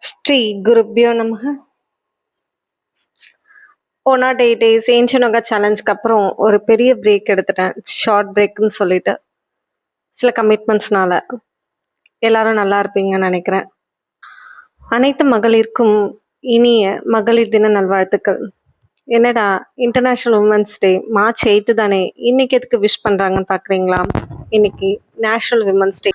ஸ்ரீ குருப்யோ நமக. 108 days ancient yoga சேலஞ்சுக்கு அப்புறம் ஒரு பெரிய பிரேக் எடுத்துட்டேன். ஷார்ட் பிரேக்னு சொல்லிட்டு சில கமிட்மெண்ட்ஸ்னால. எல்லாரும் நல்லா இருப்பீங்கன்னு நினைக்கிறேன். அனைத்து மகளிருக்கும் இனிய மகளிர் தின நல்வாழ்த்துக்கள். என்னடா இன்டர்நேஷ்னல் உமன்ஸ் டே மார்ச் 8 தானே, இன்னைக்கு எதுக்கு விஷ் பண்ணுறாங்கன்னு பார்க்குறீங்களா? இன்னைக்கு national women's day.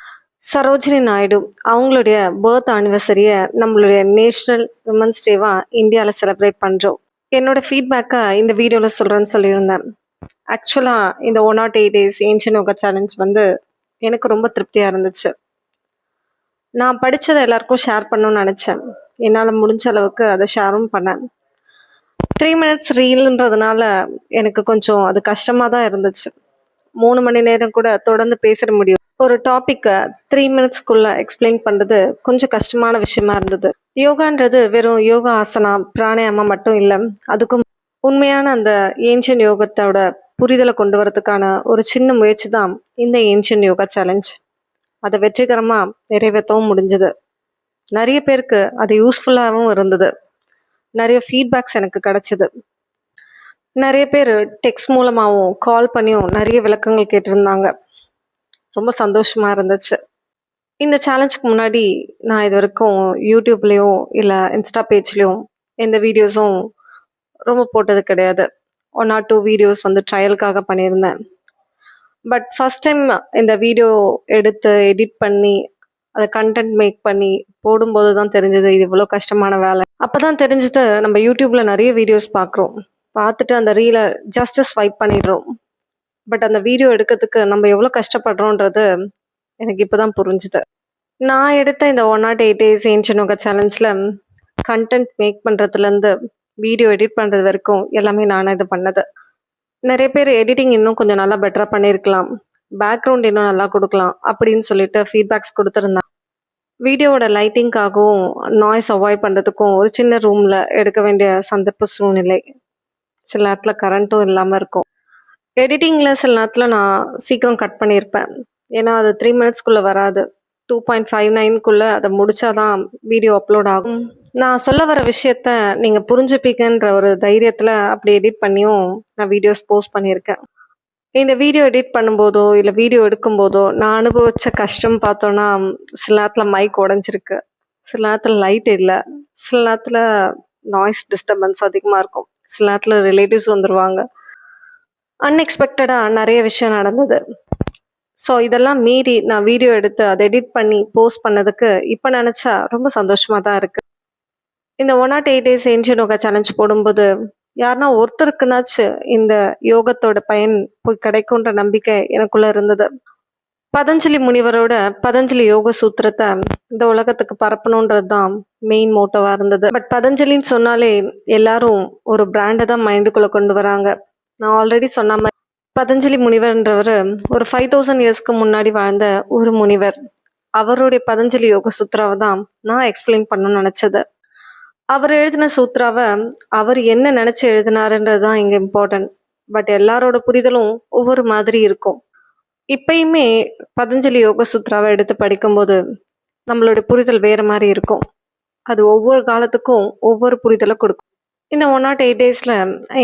Sarojini Naidu அவங்களுடைய பர்த் ஆனிவர்சரியை நம்மளுடைய நேஷ்னல் விமன்ஸ் டேவாக இந்தியாவில் செலிப்ரேட் பண்ணுறோம். என்னோட ஃபீட்பேக்கை இந்த வீடியோவில் சொல்கிறேன்னு சொல்லியிருந்தேன். ஆக்சுவலாக இந்த 108 டேஸ் ஏன்ஷியன் யோகா சேலஞ்ச் வந்து எனக்கு ரொம்ப திருப்தியாக இருந்துச்சு. நான் படித்ததை எல்லாருக்கும் ஷேர் பண்ணணும்னு நினச்சேன். என்னால் முடிஞ்ச அளவுக்கு அதை ஷேரும் பண்ணேன். 3 மினிட்ஸ் ரீல்ன்றதுனால எனக்கு கொஞ்சம் அது கஷ்டமாக தான் இருந்துச்சு. 3 மணி நேரம் கூட தொடர்ந்து பேசிட முடியும். ஒரு டாப்பிக்கை 3 மினிட்ஸ்க்குள்ளே எக்ஸ்பிளைன் பண்ணுறது கொஞ்சம் கஷ்டமான விஷயமா இருந்தது. யோகான்றது வெறும் யோகா ஆசனா பிராணாயாமம் மட்டும் இல்லை, அதுக்கும் உண்மையான அந்த ஏன்ஷியன் யோகத்தோட புரிதலை கொண்டு வரதுக்கான ஒரு சின்ன முயற்சி தான் இந்த ஏன்ஷியன் யோகா சேலஞ்ச். அதை வெற்றிகரமாக நிறைவேற்றவும் முடிஞ்சது. நிறைய பேருக்கு அது யூஸ்ஃபுல்லாகவும் இருந்தது. நிறைய ஃபீட்பேக்ஸ் எனக்கு கிடச்சிது. நிறைய பேர் டெக்ஸ்ட் மூலமாகவும் கால் பண்ணியும் நிறைய விளக்கங்கள் கேட்டிருந்தாங்க. ரொம்ப சந்தோஷமாக இருந்துச்சு. இந்த சேலஞ்சுக்கு முன்னாடி நான் இது வரைக்கும் யூடியூப்லேயும் இல்லை இன்ஸ்டா பேஜ்லேயும் எந்த வீடியோஸும் ரொம்ப போட்டது கிடையாது. 1 or 2 வீடியோஸ் வந்து ட்ரையலுக்காக பண்ணியிருந்தேன். பட் ஃபஸ்ட் டைம் இந்த வீடியோ எடுத்து எடிட் பண்ணி அதை கண்டென்ட் மேக் பண்ணி போடும்போது தான் தெரிஞ்சது இது இவ்வளோ கஷ்டமான வேலை. அப்போ தான் தெரிஞ்சது, நம்ம யூடியூப்பில் நிறைய வீடியோஸ் பார்க்குறோம், பார்த்துட்டு அந்த ரீலை ஜஸ்ட் ஸ்வைப் பண்ணிடுறோம். பட் அந்த வீடியோ எடுக்கிறதுக்கு நம்ம எவ்வளோ கஷ்டப்படுறோன்றது எனக்கு இப்போ தான் புரிஞ்சுது. நான் எடுத்த இந்த 108 டேஸ் ஏன்ஷியன் யோகா சேலஞ்சில் கண்டென்ட் மேக் பண்ணுறதுலேருந்து வீடியோ எடிட் பண்ணுறது வரைக்கும் எல்லாமே நானே இது பண்ணது. நிறைய பேர் எடிட்டிங் இன்னும் கொஞ்சம் நல்லா பெட்டராக பண்ணியிருக்கலாம், பேக்ரவுண்ட் இன்னும் நல்லா கொடுக்கலாம் அப்படின்னு சொல்லிட்டு ஃபீட்பேக்ஸ் கொடுத்துருந்தாங்க. வீடியோவோட லைட்டிங்காகவும் நாய்ஸ் அவாய்ட் பண்ணுறதுக்கும் ஒரு சின்ன ரூமில் எடுக்க வேண்டிய சந்தர்ப்ப சூழ்நிலை, சில நேரத்தில் கரண்ட்டும் இல்லாமல் இருக்கும். எடிட்டிங்கில் சில நேரத்தில் நான் சீக்கிரம் கட் பண்ணியிருப்பேன், ஏன்னா அது 3 மினிட்ஸ்க்குள்ளே வராது. 2.59க்குள்ளே அதை முடித்தாதான் வீடியோ அப்லோட் ஆகும். நான் சொல்ல வர விஷயத்த நீங்கள் புரிஞ்சுப்பீங்கன்ற ஒரு தைரியத்தில் அப்படி எடிட் பண்ணியும் நான் வீடியோஸ் போஸ்ட் பண்ணியிருக்கேன். இந்த வீடியோ எடிட் பண்ணும்போதோ இல்லை வீடியோ எடுக்கும்போதோ நான் அனுபவித்த கஷ்டம் பார்த்தோன்னா, சில நேரத்தில் மைக் உடஞ்சிருக்கு, சில நேரத்தில் லைட் இல்லை, சில நேரத்தில் நாய்ஸ் டிஸ்டர்பன்ஸ் அதிகமாக இருக்கும், சில நேரத்தில் ரிலேட்டிவ்ஸ் வந்துடுவாங்க. அன்எக்ஸ்பெக்டடாக நிறைய விஷயம் நடந்தது. ஸோ இதெல்லாம் மீறி நான் வீடியோ எடுத்து அதை எடிட் பண்ணி போஸ்ட் பண்ணதுக்கு இப்போ நினச்சா ரொம்ப சந்தோஷமாக தான் இருக்குது. இந்த 108 டேஸ் ஏன்ஷியன் யோகா சேலஞ்ச் போடும்போது யாருன்னா ஒருத்தருக்குனாச்சு இந்த யோகத்தோட பயன் போய் கிடைக்குன்ற நம்பிக்கை எனக்குள்ளே இருந்தது. பதஞ்சலி முனிவரோட பதஞ்சலி யோக சூத்திரத்தை இந்த உலகத்துக்கு பரப்பணுன்றது தான் மெயின் மோட்டோவாக இருந்தது. பட் பதஞ்சலின்னு சொன்னாலே எல்லாரும் ஒரு பிராண்டை தான் மைண்டுக்குள்ளே கொண்டு வராங்க. நான் ஆல்ரெடி சொன்ன மாதிரி பதஞ்சலி முனிவர்ன்றவர் ஒரு 5000 இயர்ஸ்க்கு முன்னாடி வாழ்ந்த ஒரு முனிவர். அவருடைய பதஞ்சலி யோக சூத்ராவை தான் நான் எக்ஸ்பிளைன் பண்ணணும்னு நினச்சது. அவர் எழுதின சூத்ராவை அவர் என்ன நினச்சி எழுதினாருன்றது தான் இங்கே இம்பார்ட்டன்ட். பட் எல்லாரோட புரிதலும் ஒவ்வொரு மாதிரி இருக்கும். இப்பயுமே பதஞ்சலி யோக சூத்ராவை எடுத்து படிக்கும்போது நம்மளுடைய புரிதல் வேறு மாதிரி இருக்கும். அது ஒவ்வொரு காலத்துக்கும் ஒவ்வொரு புரிதலை கொடுக்கும். இந்த 108 டேஸில்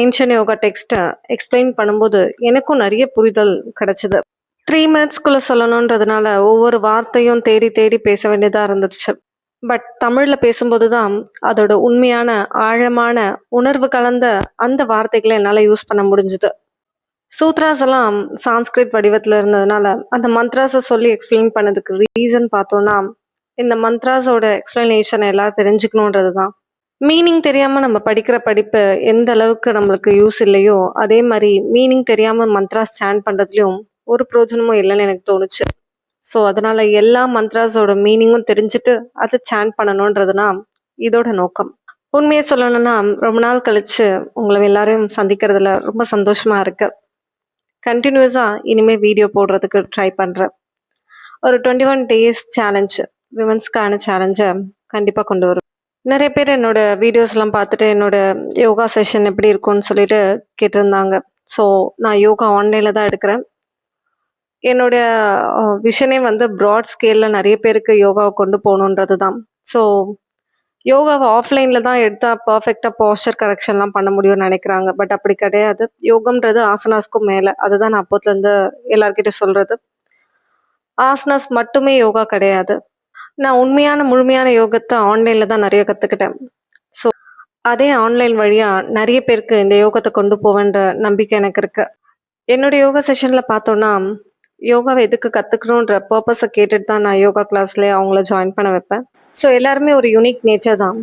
ஏன்ஷியன் யோகா டெக்ஸ்ட்டை எக்ஸ்பிளைன் பண்ணும்போது எனக்கும் நிறைய புரிதல் கிடச்சிது. 3 மினிட்ஸ்க்குள்ளே சொல்லணுன்றதுனால ஒவ்வொரு வார்த்தையும் தேடி தேடி பேச வேண்டியதாக இருந்துச்சு. பட் தமிழில் பேசும்போது தான் அதோட உண்மையான ஆழமான உணர்வு கலந்த அந்த வார்த்தைகளை என்னால் யூஸ் பண்ண முடிஞ்சுது. சூத்ராஸ் எல்லாம் சான்ஸ்கிரிட் வடிவத்தில் இருந்ததுனால அந்த மந்த்ராஸை சொல்லி எக்ஸ்பிளைன் பண்ணதுக்கு ரீசன் பார்த்தோன்னா, இந்த மந்த்ராஸோட எக்ஸ்பிளனேஷனை எல்லாம் தெரிஞ்சுக்கணுன்றது தான். மீனிங் தெரியாமல் நம்ம படிக்கிற படிப்பு எந்த அளவுக்கு நம்மளுக்கு யூஸ் இல்லையோ, அதே மாதிரி மீனிங் தெரியாமல் மந்த்ராஸ் சேன் பண்ணுறதுலையும் ஒரு பிரயோஜனமும் இல்லைன்னு எனக்கு தோணுச்சு. ஸோ அதனால் எல்லா மந்த்ராஸோட மீனிங்கும் தெரிஞ்சுட்டு அதை சேன் பண்ணணுன்றதுனா இதோட நோக்கம். உண்மையை சொல்லணும்னா ரொம்ப நாள் கழித்து உங்களை எல்லாரையும் சந்திக்கிறதுல ரொம்ப சந்தோஷமாக இருக்கு. கண்டினியூஸாக இனிமேல் வீடியோ போடுறதுக்கு ட்ரை பண்ணுறேன். ஒரு 21 டேஸ் சேலஞ்சு, விமன்ஸ்க்கான சேலஞ்சை கண்டிப்பாக கொண்டு வரும். நிறைய பேர் என்னோட வீடியோஸ்லாம் பார்த்துட்டு என்னோட யோகா செஷன் எப்படி இருக்கும்னு சொல்லிட்டு கேட்டிருந்தாங்க. ஸோ நான் யோகா ஆன்லைனில் தான் எடுக்கிறேன். என்னுடைய விஷனே வந்து ப்ராட் ஸ்கேலில் நிறைய பேருக்கு யோகாவை கொண்டு போகணுன்றது தான். ஸோ யோகாவ ஆஃப்லைன்ல தான் எடுத்தா பெர்ஃபெக்ட்டா போஸ்டர் கரெக்ஷன்லாம் பண்ண முடியும்னு நெனைக்கிறாங்க. பட் அப்படி கிடையாது. யோகம்ன்றது ஆசனாஸ்க்கும் மேல. அதுதான் நான் அப்போத்துலருந்து எல்லார்கிட்டயும் சொல்றது. ஆசனாஸ் மட்டுமே யோகா கிடையாது. நான் உண்மையான, முழுமையான யோகத்த ஆன்லைன்ல தான் நெறைய கத்துக்கிட்டேன். ஸோ, அதே ஆன்லைன் வழியா நெறைய பேருக்கு இந்த யோகத்த கொண்டு போவேன்ற நம்பிக்கை எனக்கு இருக்கு. என்னோட யோகா செஷன்ல பார்த்தோம்னா, யோகாவ எதுக்கு கத்துக்கணுன்ற பர்ப்பஸ கேட்டுட்டு தான் நான் யோகா கிளாஸ்ல அவங்கள ஜாயின் பண்ண வைப்பேன். ஸோ, எல்லாருமே ஒரு யூனிக் நேச்சர் தான்.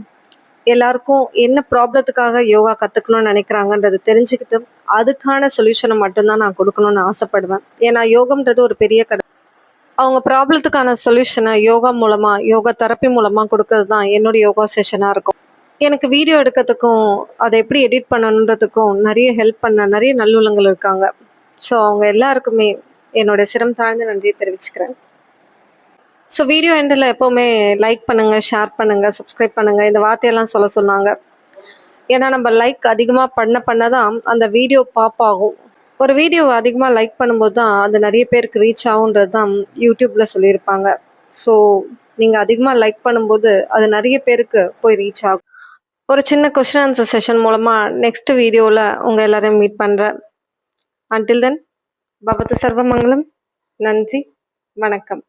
எல்லாருக்கும் என்ன ப்ராப்ளத்துக்காக யோகா கத்துக்கணும்னு நெனைக்கிறாங்கன்றத தெரிஞ்சுக்கிட்டு, அதுக்கான சொல்யூஷன மட்டும் தான் நான் குடுக்கணும்னு ஆசைப்படுவேன். ஏன்னா யோகம்ன்றது ஒரு பெரிய அவங்க ப்ராப்ளத்துக்கான சொல்யூஷன யோகா மூலமா, யோகா தெரப்பி மூலமா குடுக்கறது தான் என்னோட யோகா செஷனா இருக்கும். எனக்கு வீடியோ எடுக்கிறதுக்கும், அத எப்படி எடிட் பண்ணணுன்றதுக்கும் நெறைய ஹெல்ப் பண்ண நெறைய நல்லுள்ளங்கள் இருக்காங்க. ஸோ, அவங்க எல்லாருக்குமே என்னோட சிரம் தாழ்ந்த நன்றிய தெரிவிச்சுக்கிறேன். ஸோ, வீடியோ எண்டுல எப்பவுமே லைக் பண்ணுங்க, ஷேர் பண்ணுங்க, சப்ஸ்கிரைப் பண்ணுங்க. இந்த வார்த்தையெல்லாம் சொல்ல சொன்னாங்க. ஏன்னா நம்ம லைக் அதிகமா பண்ண தான் அந்த வீடியோ பாப் ஆகும். ஒரு வீடியோவ அதிகமா லைக் பண்ணும்போது தான் அது நெறைய பேருக்கு ரீச் ஆகுன்றது தான் யூடியூப்ல சொல்லியிருப்பாங்க. ஸோ, நீங்க அதிகமா லைக் பண்ணும்போது அது நெறைய பேருக்கு போய் ரீச் ஆகும். ஒரு சின்ன கொஸ்டின் ஆன்சர் செஷன் மூலமா நெக்ஸ்ட் வீடியோல உங்க எல்லாரையும் மீட் பண்றேன். அன்டில் தென் பவது சர்வமங்கலம். நன்றி. வணக்கம்.